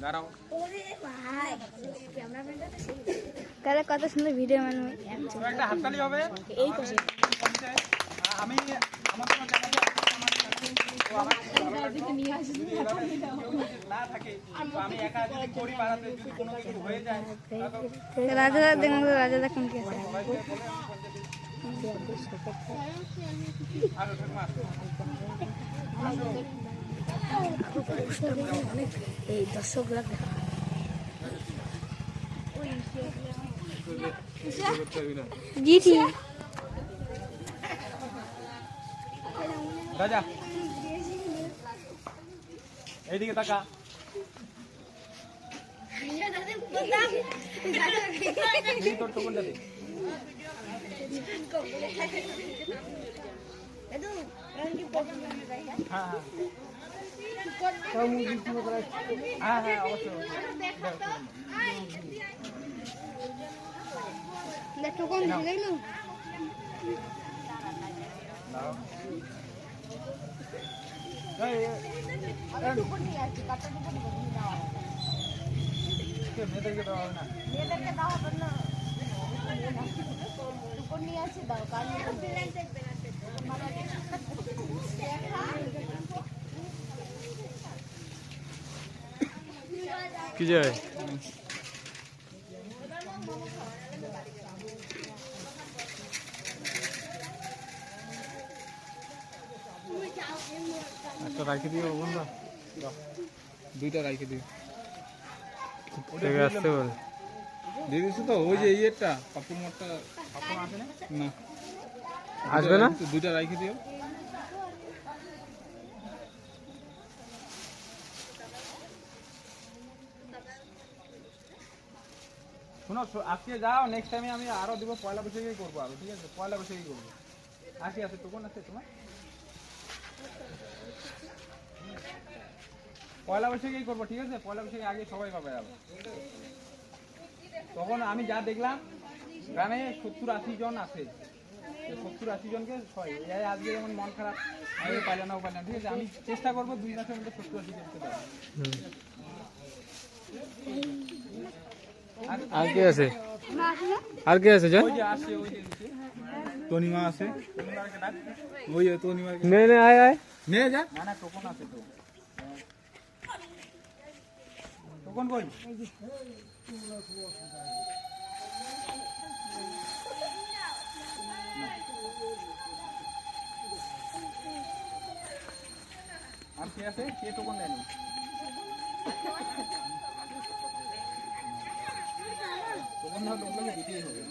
দাঁড়াও তাহলে কত সুন্দর ভিডিও মানে একটা হাততালি হবে এই পাশে আমি আমার কোনো চ্যানেলে না থাকে আমি একা যদি করি পাড়াতে যদি কোনো কিছু হয়ে যায় রাজা দেখুন রাজা দেখুন কি আছে এই দর্শকরা জি জি রাজা এইদিকে তাকা তোর টোকনটা দে হ্যাঁ হ্যাঁ হ্যাঁ অবশ্যই টোকন দিলেন মেয়েদেরকে দেওয়া হবে না কি যায় একটা রাখে দিও বন্ধু দুইটা রাখে দিও আসতে পারে দিয়ে দিচ্ছি তো ওই যে ইয়েটা পাপুর মাঠটা পাপুর আসে না আসবে না দুইটা রাখে দিও শোনো আজকে যাও নেক্সট টাইমে আমি আরো দিব পয়লা বৈশাখেই করবো আরো ঠিক আছে পয়লা বৈশাখেই করবো আসি আছে টোকন আছে তোমার পয়লা বৈশাখেই করবো ঠিক আছে পয়লা বৈশাখে আগে সবাই পাবে যাবে তখন আমি যা দেখলাম গ্রামে 70-80 জন আছে 70-80 জনকে আজকে যেমন মন খারাপ পাইলাম না ঠিক আছে আমি চেষ্টা করবো 2 মাসের মধ্যে 70-80 জনকে দেওয়া আর কে আছে আর কে আছে ওই যে আসছে ওই যে তনিমা আছে তনিমাকে ডাক ওই তনিমা নে নে আয় আয় নে যা না না টোকন আছে তো টোকন কই আর কে আছে কে টোকন দেয়নি টোকন না টোকন দিতেই হবে